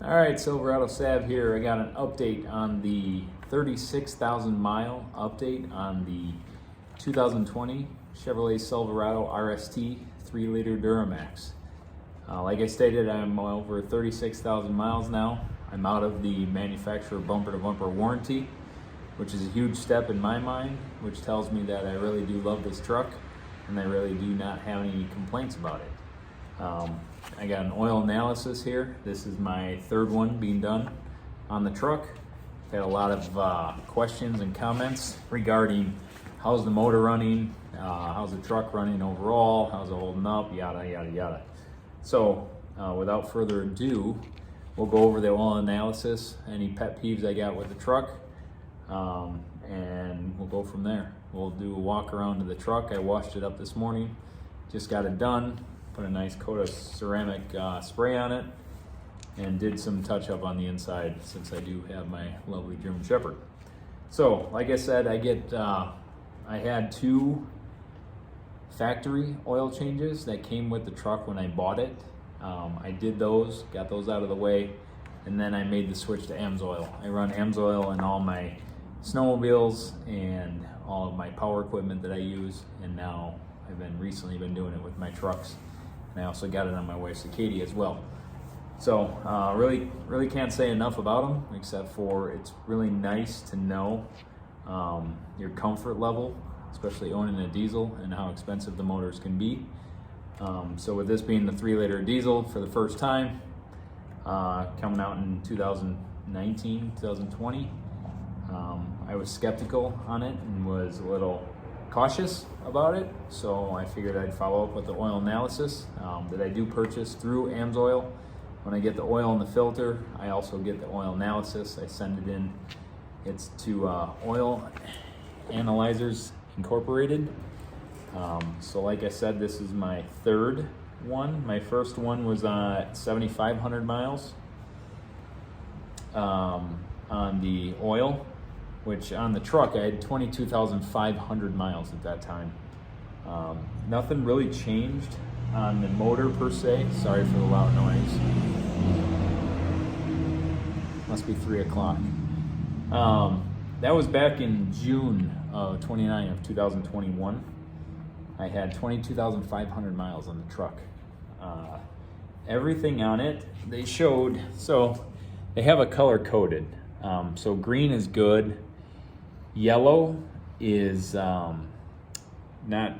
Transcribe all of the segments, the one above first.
All right, Silverado Sav here. I got an update on the 36,000 mile update on the 2020 Chevrolet Silverado RST 3-liter Duramax. Like I stated, I'm over 36,000 miles now. I'm out of the manufacturer bumper-to-bumper warranty, which is a huge step in my mind, which tells me that I really do love this truck and I really do not have any complaints about it. I got an oil analysis here. This is my third one being done on the truck. I've had a lot of questions and comments regarding how's the motor running, how's the truck running overall, how's it holding up, yada, yada, yada. So without further ado, we'll go over the oil analysis, any pet peeves I got with the truck, and we'll go from there. We'll do a walk around to the truck. I washed it up this morning, just got it done. Put a nice coat of ceramic spray on it and did some touch up on the inside since I do have my lovely German Shepherd. So like I said, I had two factory oil changes that came with the truck when I bought it. I did those, got those out of the way, and then I made the switch to AMSOIL. I run AMSOIL in all my snowmobiles and all of my power equipment that I use, and now I've recently been doing it with my trucks. And I also got it on my wife's Acadia as well. So really can't say enough about them, except for it's really nice to know your comfort level, especially owning a diesel and how expensive the motors can be. So with this being the 3-liter diesel for the first time, coming out in 2019, 2020, I was skeptical on it and was a little cautious about it, so I figured I'd follow up with the oil analysis that I do purchase through AMSOIL. When I get the oil in the filter, I also get the oil analysis. I send it in. It's to Oil Analyzers Incorporated. So like I said, this is my third one. My first one was at 7,500 miles on the oil, which on the truck I had 22,500 miles at that time. Nothing really changed on the motor per se. Sorry for the loud noise. Must be 3 o'clock. That was back in June of 29 of 2021. I had 22,500 miles on the truck. Everything on it, they showed, so they have a color coded. So green is good. Yellow is not,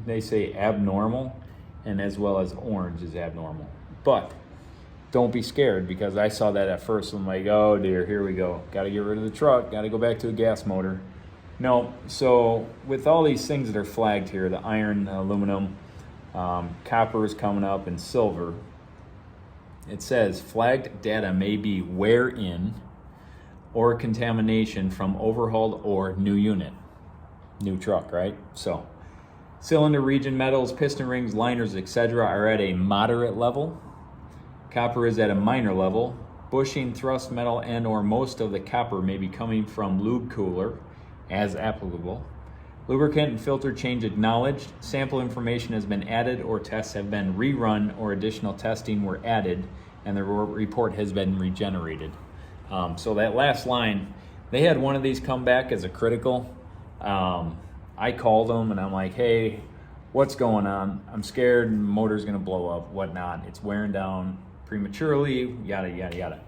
they say abnormal, and as well as orange is abnormal. But don't be scared, because I saw that at first. I'm like, oh dear, here we go. Got to get rid of the truck. Got to go back to a gas motor. No, so with all these things that are flagged here, the iron, the aluminum, copper is coming up, and silver, it says flagged data may be wear in or contamination from overhauled or new unit, new truck, right? So cylinder region metals, piston rings, liners, etc. are at a moderate level. Copper is at a minor level. Bushing, thrust metal, and or most of the copper may be coming from lube cooler as applicable. Lubricant and filter change acknowledged. Sample information has been added or tests have been rerun or additional testing were added and the report has been regenerated. So that last line, they had one of these come back as a critical. I called them and I'm like, hey, what's going on? I'm scared the motor's gonna blow up, whatnot. It's wearing down prematurely, yada, yada, yada.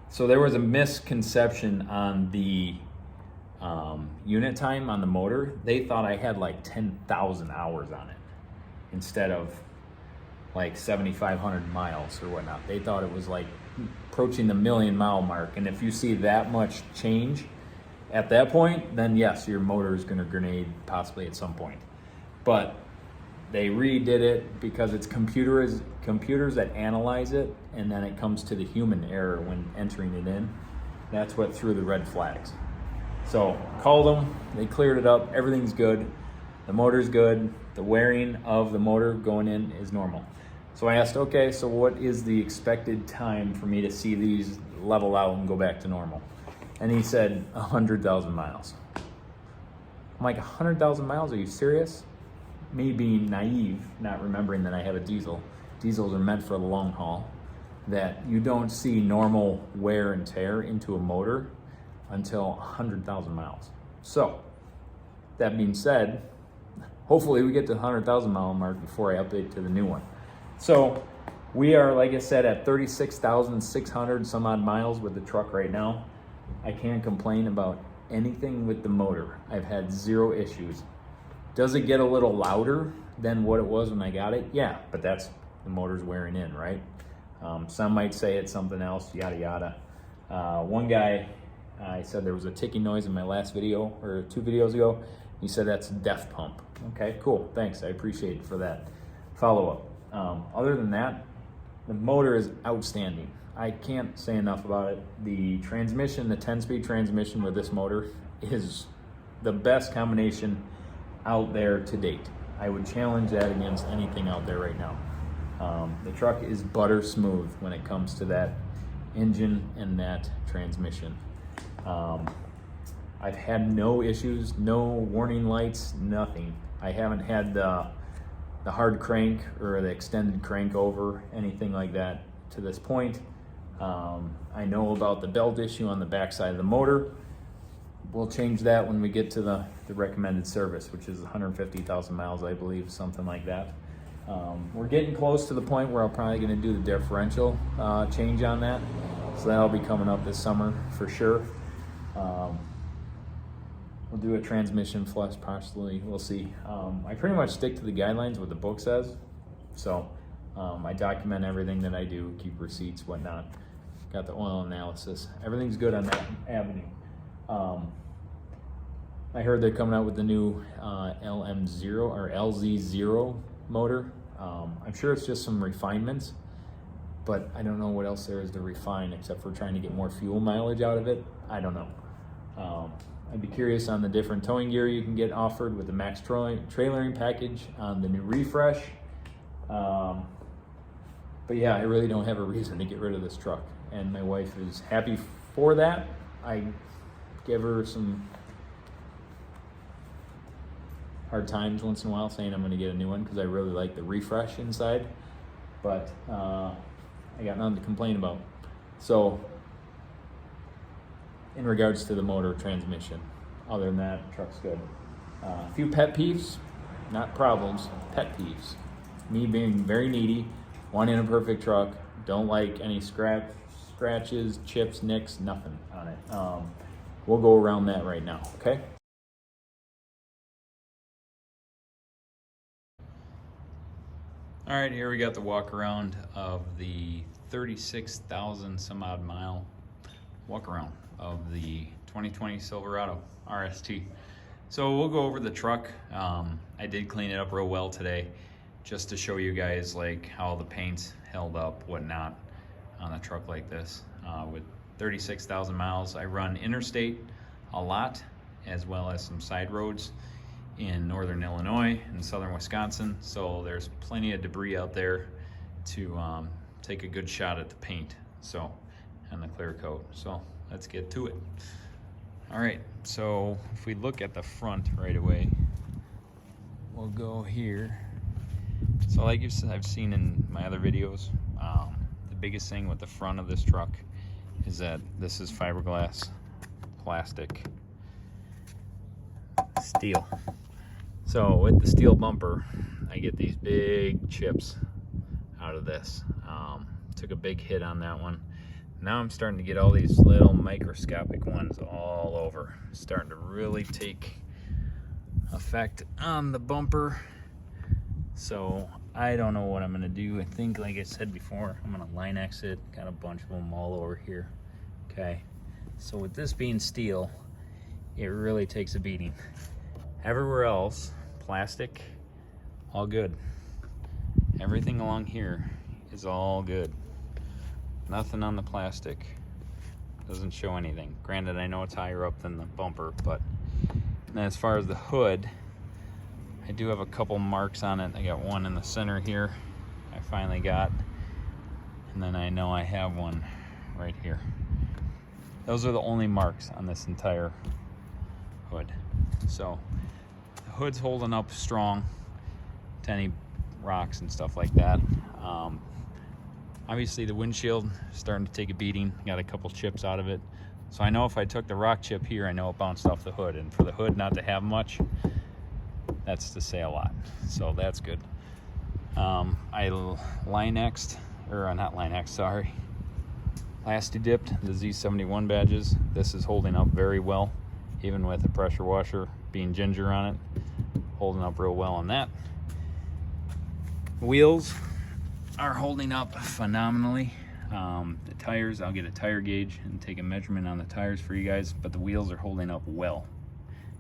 So there was a misconception on the unit time on the motor. They thought I had like 10,000 hours on it instead of like 7,500 miles or whatnot. They thought it was like approaching the 1,000,000-mile mark, and if you see that much change at that point, then yes, your motor is going to grenade possibly at some point. But they redid it because it's computers that analyze it, and then it comes to the human error when entering it in. That's what threw the red flags. So called them, they cleared it up, everything's good, the motor's good, the wearing of the motor going in is normal. So I asked, okay, so what is the expected time for me to see these level out and go back to normal? And he said 100,000 miles. I'm like, 100,000 miles, are you serious? Me being naive, not remembering that I have a diesel. Diesels are meant for the long haul. that you don't see normal wear and tear into a motor until 100,000 miles. So that being said, hopefully we get to the 100,000 mile mark before I update to the new one. So we are, like I said, at 36,600 some odd miles with the truck right now. I can't complain about anything with the motor. I've had zero issues. Does it get a little louder than what it was when I got it? Yeah, but that's the motor's wearing in, right? Some might say it's something else, yada yada. One guy, I said there was a ticking noise in my last video, or 2 videos ago. He said that's a DEF pump. Okay, cool, thanks, I appreciate it for that follow-up. Other than that, the motor is outstanding. I can't say enough about it. The transmission, the 10-speed transmission with this motor is the best combination out there to date. I would challenge that against anything out there right now. The truck is butter smooth when it comes to that engine and that transmission. I've had no issues, no warning lights, nothing. I haven't had the hard crank or the extended crank over, anything like that to this point. I know about the belt issue on the backside of the motor. We'll change that when we get to the recommended service, which is 150,000 miles, I believe, something like that. We're getting close to the point where I'm probably going to do the differential change on that. So that'll be coming up this summer for sure. We'll do a transmission flush partially, we'll see. I pretty much stick to the guidelines, what the book says. So I document everything that I do, keep receipts, whatnot. Got the oil analysis. Everything's good on that avenue. I heard they're coming out with the new LM0 or LZ0 motor. I'm sure it's just some refinements, but I don't know what else there is to refine except for trying to get more fuel mileage out of it. I don't know. I'd be curious on the different towing gear you can get offered with the max trailering package on the new refresh. But yeah, I really don't have a reason to get rid of this truck, and my wife is happy for that. I give her some hard times once in a while saying I'm going to get a new one because I really like the refresh inside, but I got nothing to complain about. So in regards to the motor transmission, other than that, truck's good. A few pet peeves, not problems, pet peeves. Me being very needy, wanting a perfect truck, don't like any scratches, chips, nicks, nothing on it. We'll go around that right now, okay? All right, here we got the walk around of the 36,000 some odd mile walk around of the 2020 Silverado RST. So we'll go over the truck. I did clean it up real well today just to show you guys like how the paint's held up, whatnot on a truck like this. With 36,000 miles, I run interstate a lot as well as some side roads in northern Illinois and southern Wisconsin, so there's plenty of debris out there to take a good shot at the paint, so, and the clear coat. So let's get to it. All right, so if we look at the front right away, we'll go here. So like I've seen in my other videos, the biggest thing with the front of this truck is that this is fiberglass, plastic, steel. So with the steel bumper, I get these big chips out of this. Took a big hit on that one. Now I'm starting to get all these little microscopic ones all over. Starting to really take effect on the bumper. So I don't know what I'm gonna do. I think, like I said before, I'm gonna line exit. Got a bunch of them all over here. Okay, so with this being steel, it really takes a beating. Everywhere else, plastic, all good. Everything along here is all good. Nothing on the plastic. Doesn't show anything. Granted, I know it's higher up than the bumper, but then as far as the hood, I do have a couple marks on it. I got one in the center here, I finally got. And then I know I have one right here. Those are the only marks on this entire hood. So the hood's holding up strong to any rocks and stuff like that. Obviously the windshield starting to take a beating. Got a couple chips out of it. So I know if I took the rock chip here, I know it bounced off the hood. And for the hood not to have much, that's to say a lot. So that's good. I Line-X'd, or not Line-X, sorry. Lasti dipped the Z71 badges. This is holding up very well, even with the pressure washer being ginger on it. Holding up real well on that. Wheels are holding up phenomenally. The tires, I'll get a tire gauge and take a measurement on the tires for you guys, but the wheels are holding up well.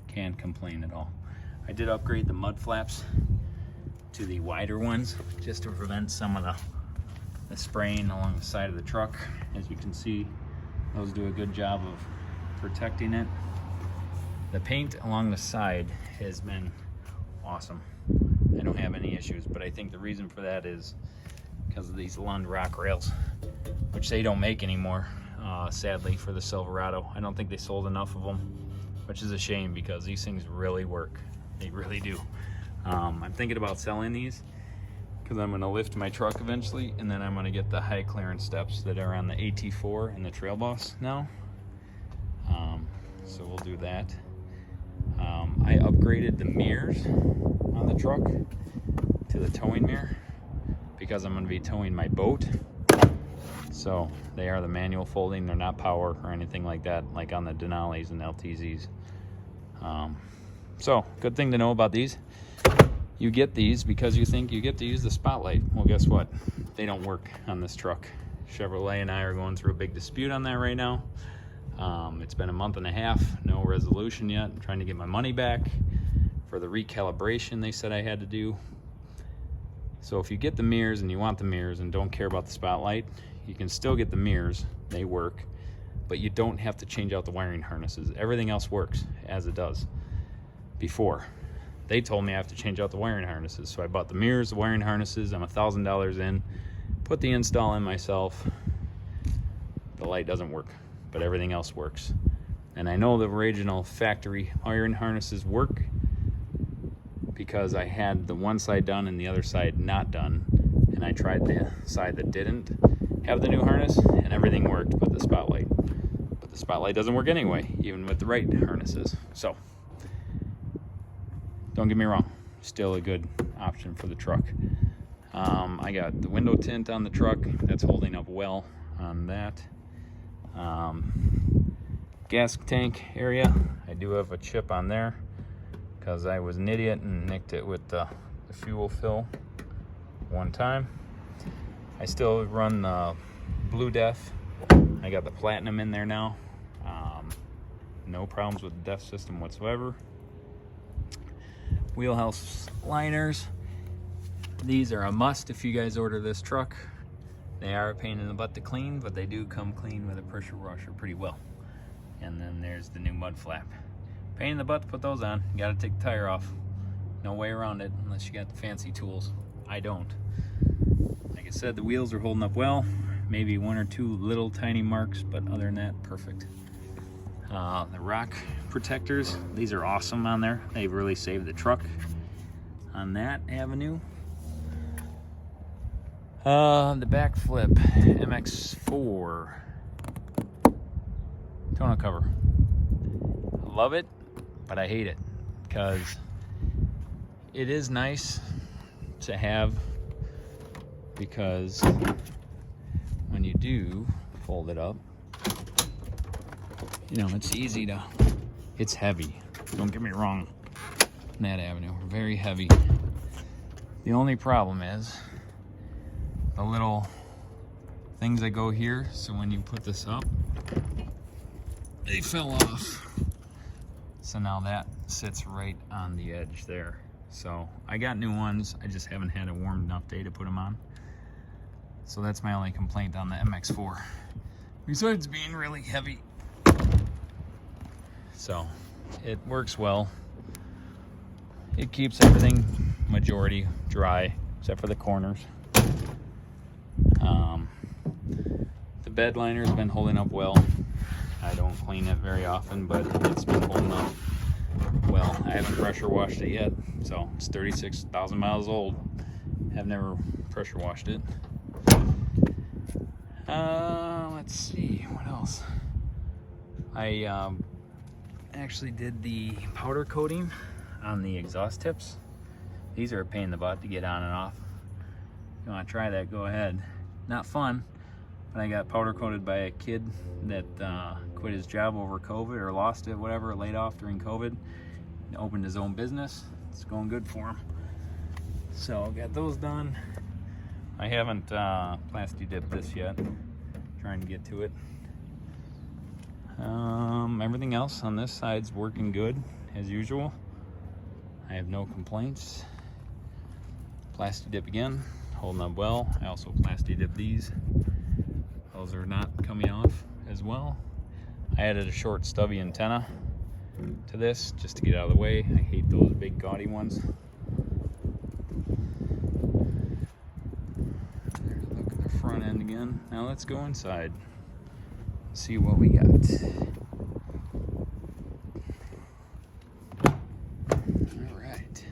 Can't complain at all. I did upgrade the mud flaps to the wider ones just to prevent some of the spraying along the side of the truck. As you can see, those do a good job of protecting it. The paint along the side has been awesome. I don't have any issues, but I think the reason for that is because of these Lund rock rails, which they don't make anymore, sadly, for the Silverado. I don't think they sold enough of them, which is a shame because these things really work. They really do. I'm thinking about selling these because I'm going to lift my truck eventually, and then I'm going to get the high clearance steps that are on the AT4 and the Trail Boss now. So we'll do that. I upgraded the mirrors on the truck to the towing mirror because I'm going to be towing my boat. So they are the manual folding. They're not power or anything like that, like on the Denali's and LTZs. So good thing to know about these. You get these because you think you get to use the spotlight. Well, guess what? They don't work on this truck. Chevrolet and I are going through a big dispute on that right now. It's been a month and a half, no resolution yet. I'm trying to get my money back for the recalibration they said I had to do. So if you get the mirrors and you want the mirrors and don't care about the spotlight, you can still get the mirrors. They work, but you don't have to change out the wiring harnesses. Everything else works as it does before. They told me I have to change out the wiring harnesses, so I bought the mirrors, the wiring harnesses. I'm $1,000 in, put the install in myself. The light doesn't work, but everything else works. And I know the original factory wiring harnesses work because I had the one side done and the other side not done, and I tried the side that didn't have the new harness and everything worked but the spotlight. But the spotlight doesn't work anyway, even with the right harnesses. So don't get me wrong, still a good option for the truck. I got the window tint on the truck. That's holding up well on that. Gas tank area, I do have a chip on there because I was an idiot and nicked it with the fuel fill one time. I still run the Blue Death. I got the Platinum in there now. No problems with the DEF system whatsoever. Wheelhouse liners. These are a must if you guys order this truck. They are a pain in the butt to clean, but they do come clean with a pressure washer pretty well. And then there's the new mud flap. Pain in the butt to put those on. You gotta take the tire off. No way around it unless you got the fancy tools. I don't. Like I said, the wheels are holding up well. Maybe one or two little tiny marks, but other than that, perfect. The rock protectors, these are awesome on there. They've really saved the truck on that avenue. The backflip MX4 tonneau cover. I love it, but I hate it because it is nice to have, because when you do fold it up, you know, it's easy to, it's heavy. Don't get me wrong, in that avenue, very heavy. The only problem is the little things that go here, so when you put this up, they fell off. So now that sits right on the edge there. So I got new ones, I just haven't had a warm enough day to put them on. So that's my only complaint on the MX4. Besides being really heavy. So it works well. It keeps everything majority dry, except for the corners. The bed liner has been holding up well. I don't clean it very often, but it's been holding up well. I haven't pressure washed it yet, so it's 36,000 miles old. Have never pressure washed it. Let's see, what else? I actually did the powder coating on the exhaust tips. These are a pain in the butt to get on and off. If you want to try that, go ahead. Not fun, but I got powder coated by a kid that quit his job over COVID, or lost it, whatever, laid off during COVID, and opened his own business. It's going good for him. So got those done. I haven't plasti dipped this yet. Trying to get to it. Everything else on this side's working good as usual. I have no complaints. Plasti dip again, holding up well. I also plasti dip these. Those are not coming off as well. I added a short stubby antenna to this just to get out of the way. I hate those big gaudy ones. There's a look at the front end again. Now let's go inside, see what we got. Alright.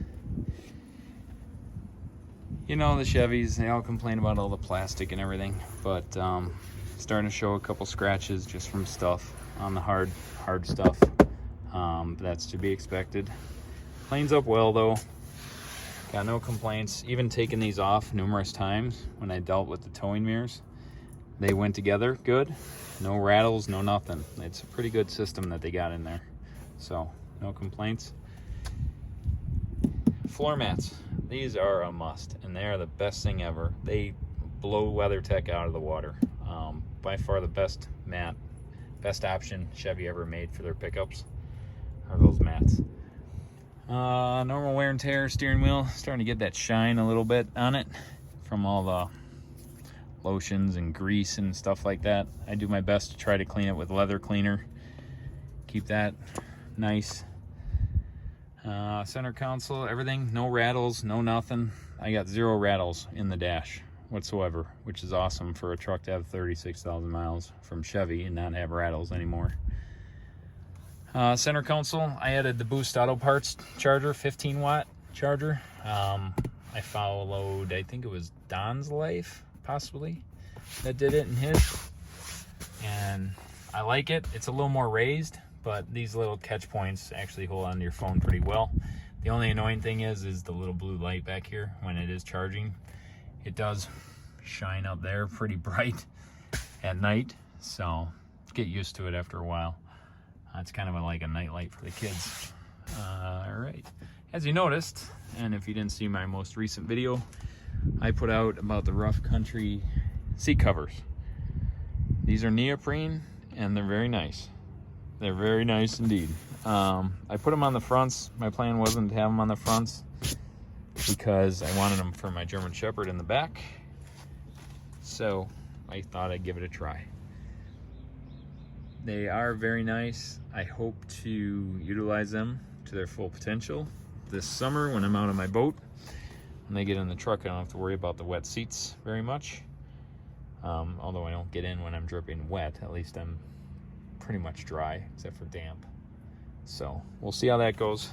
You know, the Chevys, they all complain about all the plastic and everything, but starting to show a couple scratches just from stuff on the hard stuff. That's to be expected. Cleans up well though. Got no complaints. Even taking these off numerous times when I dealt with the towing mirrors, they went together good. No rattles, no nothing. It's a pretty good system that they got in there. So, no complaints. Floor mats. These are a must, and they are the best thing ever. They blow WeatherTech out of the water. By far the best mat, best option Chevy ever made for their pickups are those mats. Normal wear and tear steering wheel, starting to get that shine a little bit on it from all the lotions and grease and stuff like that. I do my best to try to clean it with leather cleaner, keep that nice. Center console, everything, no rattles, no nothing. I got 0 rattles in the dash whatsoever, which is awesome for a truck to have 36,000 miles from Chevy and not have rattles anymore. Center console, I added the Boost Auto Parts charger, 15 watt charger. I followed, I think it was Don's Life, possibly, that did it in his, and I like it. It's a little more raised, but these little catch points actually hold onto your phone pretty well. The only annoying thing is the little blue light back here when it is charging. It does shine up there pretty bright at night, so get used to it after a while. It's kind of like a night light for the kids. All right, as you noticed, and if you didn't see my most recent video, I put out about the rough country seat covers. These are neoprene and they're very nice. They're very nice indeed. I put them on the fronts. My plan wasn't to have them on the fronts because I wanted them for my German Shepherd in the back. So I thought I'd give it a try. They are very nice. I hope to utilize them to their full potential this summer when I'm out on my boat. When they get in the truck, I don't have to worry about the wet seats very much. Although I don't get in when I'm dripping wet, at least I'm pretty much dry except for damp. So we'll see how that goes.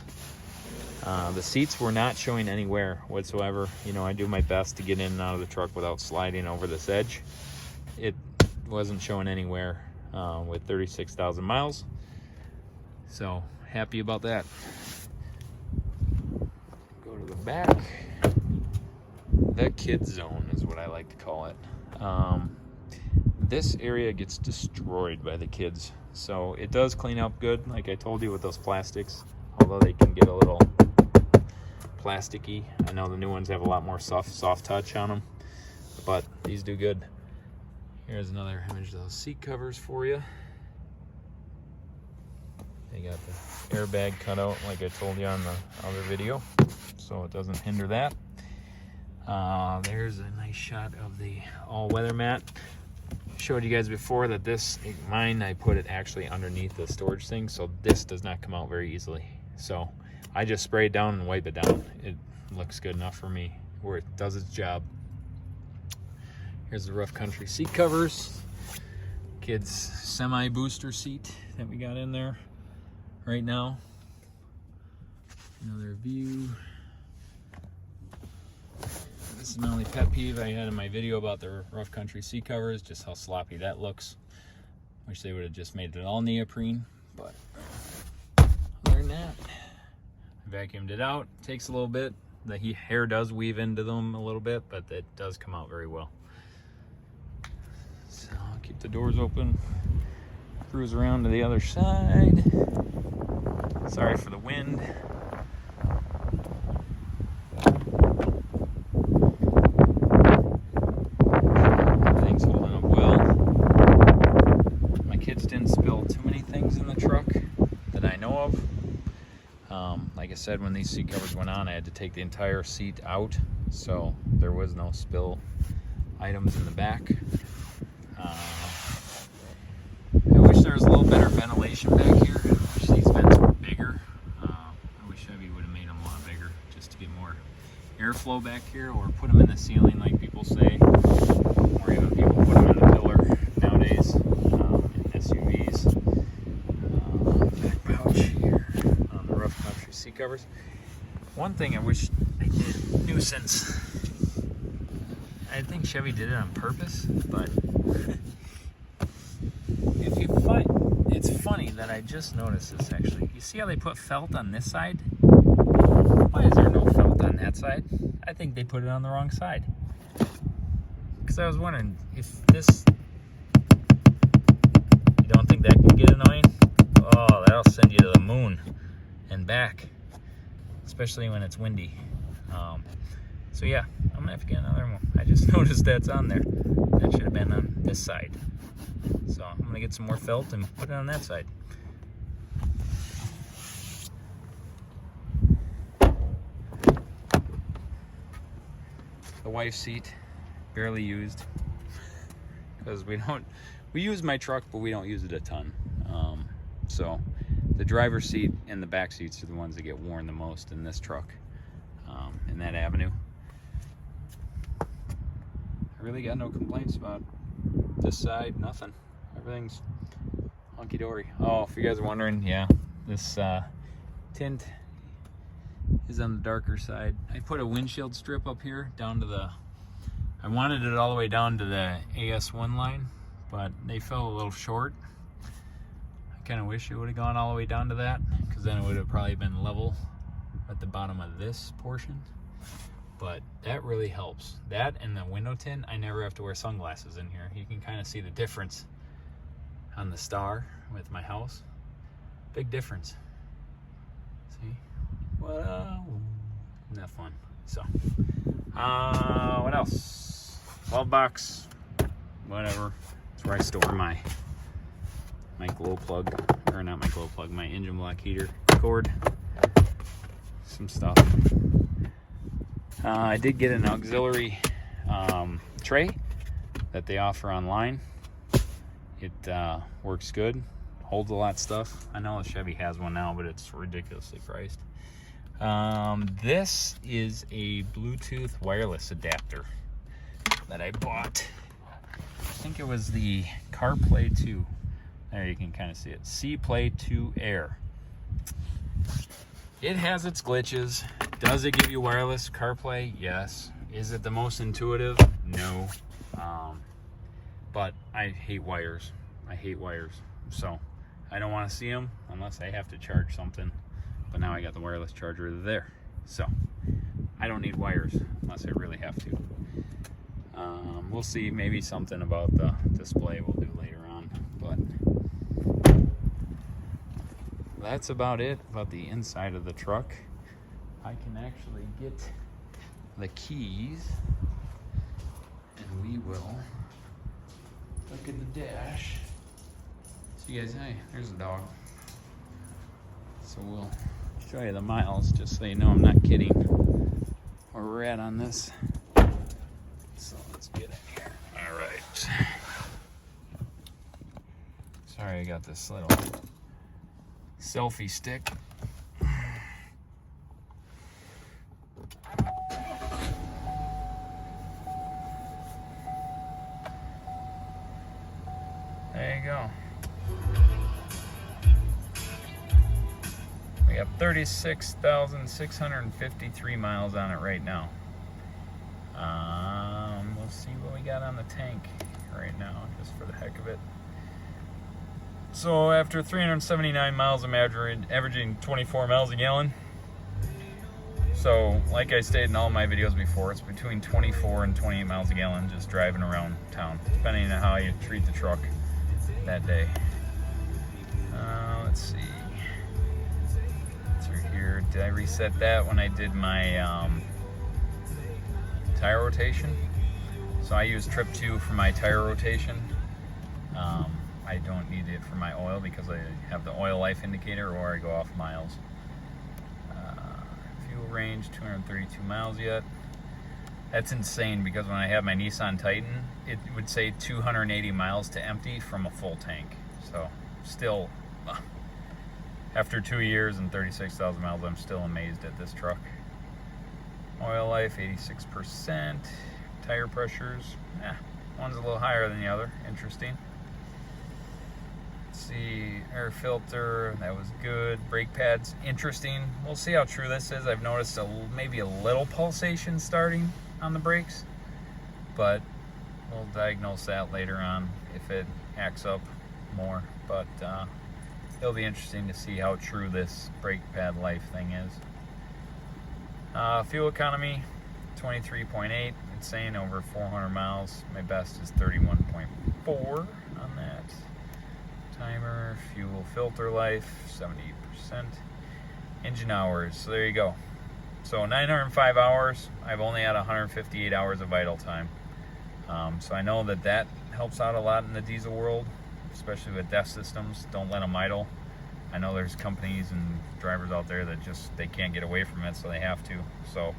The seats were not showing any wear whatsoever. You know, I do my best to get in and out of the truck without sliding over this edge. It wasn't showing any wear with 36,000 miles. So happy about that. Go to the back. The kids zone is what I like to call it. This area gets destroyed by the kids, so it does clean up good, like I told you, with those plastics, although they can get a little plasticky. I know the new ones have a lot more soft touch on them, but these do good. Here's another image of those seat covers for you. They got the airbag cut out like I told you on the other video, so it doesn't hinder that. There's a nice shot of the all-weather mat. Showed you guys before that mine, I put it actually underneath the storage thing, so this does not come out very easily. So I just spray it down and wipe it down. It looks good enough for me where it does its job. Here's the rough country seat covers. Kids semi-booster seat that we got in there right now. Another view. This is my only pet peeve I had in my video about the rough country seat covers, just how sloppy that looks. Wish they would have just made it all neoprene, but other than that, I vacuumed it out. Takes a little bit. The hair does weave into them a little bit, but it does come out very well. So I'll keep the doors open, cruise around to the other side. Sorry for the wind. Everything's holding up well. My kids didn't spill too many things in the truck that I know of. Like I said, when these seat covers went on, I had to take the entire seat out, so there was no spill items in the back. I wish there was a little better ventilation back here. I wish these vents were bigger. I wish Chevy would have made them a lot bigger just to get more airflow back here, or put them in the ceiling like people say, or even people put them in the pillar nowadays in SUVs. Back pouch here on the rough country seat covers. One thing I wish I did, nuisance. I think Chevy did it on purpose, but if you find, it's funny that I just noticed this actually. You see how they put felt on this side? Why is there no felt on that side? I think they put it on the wrong side. Because I was wondering if this, you don't think that can get annoying? Oh, that'll send you to the moon and back, especially when it's windy. So yeah, I'm gonna have to get another one. I just noticed that's on there. That should have been on this side. So I'm gonna get some more felt and put it on that side. The wife's seat, barely used, because we use my truck, but we don't use it a ton. So the driver's seat and the back seats are the ones that get worn the most in this truck, in that avenue. I really got no complaints about this side, nothing. Everything's hunky-dory. Oh, if you guys are wondering, yeah, this tint is on the darker side. I put a windshield strip up here down to the, I wanted it all the way down to the AS1 line, but they fell a little short. I kind of wish it would have gone all the way down to that, because then it would have probably been level at the bottom of this portion. But that really helps. That and the window tint, I never have to wear sunglasses in here. You can kind of see the difference on the star with my house. Big difference. See? Well, isn't that fun? So, what else? 12 bucks, whatever. That's where I store my glow plug, or not my glow plug, my engine block heater cord, some stuff. I did get an auxiliary tray that they offer online. It works good, holds a lot of stuff. I know the Chevy has one now, but it's ridiculously priced. This is a Bluetooth wireless adapter that I bought. I think it was the CarPlay 2. There you can kind of see it. CPlay 2 Air. It has its glitches. Does it give you wireless CarPlay? Yes. Is it the most intuitive? No. But I hate wires. I hate wires. So I don't want to see them unless I have to charge something. But now I got the wireless charger there. So I don't need wires unless I really have to. We'll see, maybe something about the display we'll do later on. But that's about it about the inside of the truck. I can actually get the keys and we will look at the dash. So you guys, hey, there's a dog. So we'll show you the miles just so you know I'm not kidding where we're at on this. So let's get in here. All right. Sorry, I got this little selfie stick. There you go. We have 36,653 miles on it right now. We'll see what we got on the tank right now, just for the heck of it. So after 379 miles, I'm averaging 24 miles a gallon. So like I stated in all my videos before, it's between 24 and 28 miles a gallon just driving around town, depending on how you treat the truck that day. Let's see. Through here, did I reset that when I did my tire rotation? So I use trip 2 for my tire rotation. I don't need it for my oil because I have the oil life indicator, or I go off miles. Fuel range 232 miles yet. That's insane because when I have my Nissan Titan, it would say 280 miles to empty from a full tank. So still, after 2 years and 36,000 miles, I'm still amazed at this truck. Oil life 86%. Tire pressures, one's a little higher than the other. Interesting. Let's see, air filter, that was good. Brake pads, interesting. We'll see how true this is. I've noticed maybe a little pulsation starting on the brakes, but we'll diagnose that later on if it acts up more. But it'll be interesting to see how true this brake pad life thing is. Fuel economy, 23.8. It's saying over 400 miles. My best is 31.4 on that. Timer, fuel filter life, 78%. Engine hours, so there you go. So 905 hours. I've only had 158 hours of idle time. So I know that helps out a lot in the diesel world, especially with DEF systems. Don't let them idle. I know there's companies and drivers out there that they can't get away from it, so they have to. So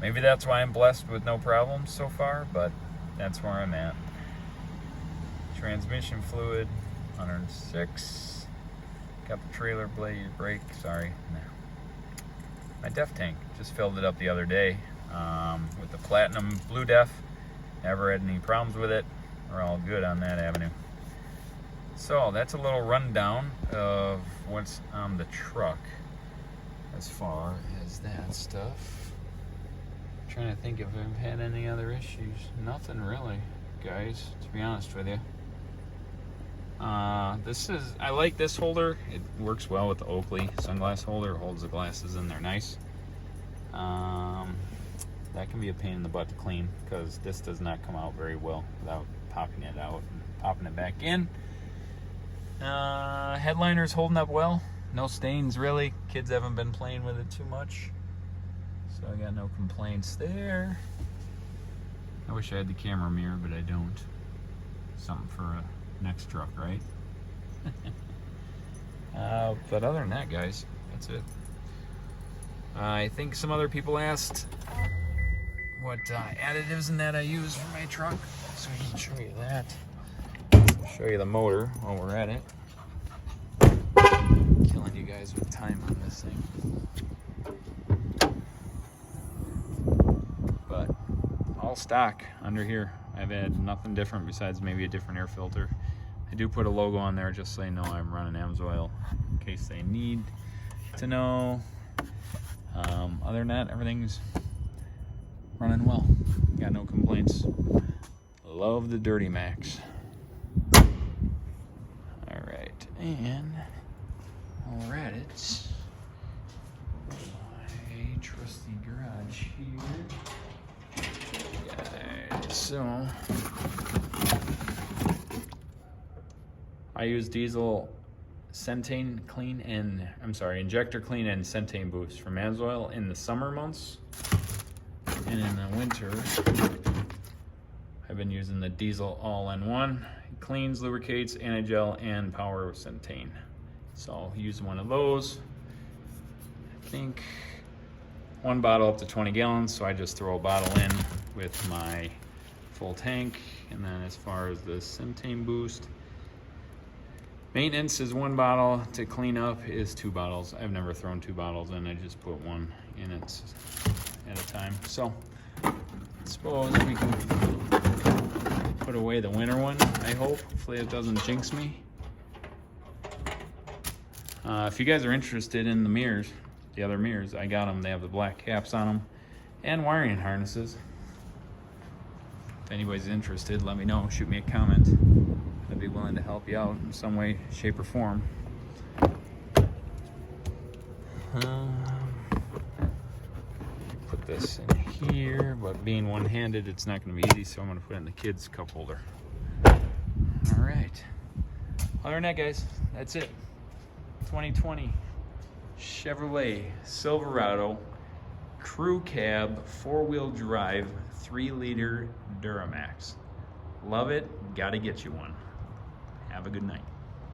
maybe that's why I'm blessed with no problems so far, but that's where I'm at. Transmission fluid, 106. Got the trailer brake, sorry. My DEF tank, just filled it up the other day with the Platinum Blue DEF. Never had any problems with it. We're all good on that avenue. So that's a little rundown of what's on the truck as far as that stuff. I'm trying to think if I've had any other issues. Nothing really, guys, to be honest with you. I like this holder. It works well with the Oakley sunglass holder. It holds the glasses in there nice. That can be a pain in the butt to clean because this does not come out very well without popping it out and popping it back in. Headliner's holding up well. No stains really. Kids haven't been playing with it too much, so I got no complaints there. I wish I had the camera mirror, but I don't. Something for a next truck, right? But other than that, guys, that's it. I think some other people asked what additives and that I use for my truck, so I can show you that. I'll show you the motor while we're at it. Killing you guys with time on this thing. But all stock under here. I've had nothing different besides maybe a different air filter. I do put a logo on there just so they know I'm running AMSOIL in case they need to know. Other than that, everything's running well. Got no complaints. Love the Duramax. Alright, and while we're at it, my trusty garage here. Guys, so I use diesel Centane clean and injector clean and Centane boost from AMSOIL in the summer months, and in the winter I've been using the diesel all-in-one. It cleans, lubricates, anti-gel, and power Centane. So I'll use one of those. I think one bottle up to 20 gallons, so I just throw a bottle in with my full tank. And then as far as the Centane boost, maintenance is 1 bottle. To clean up is 2 bottles. I've never thrown 2 bottles in. I just put one in it at a time. So I suppose we can put away the winter one, I hope. Hopefully it doesn't jinx me. If you guys are interested in the mirrors, the other mirrors, I got them. They have the black caps on them and wiring harnesses. If anybody's interested, let me know. Shoot me a comment. I'd be willing to help you out in some way, shape, or form. Put this in here, but being one-handed, it's not going to be easy, so I'm going to put it in the kids' cup holder. All right. Other than that, guys, that's it. 2020 Chevrolet Silverado Crew Cab 4-wheel drive 3-liter Duramax. Love it. Got to get you one. Have a good night.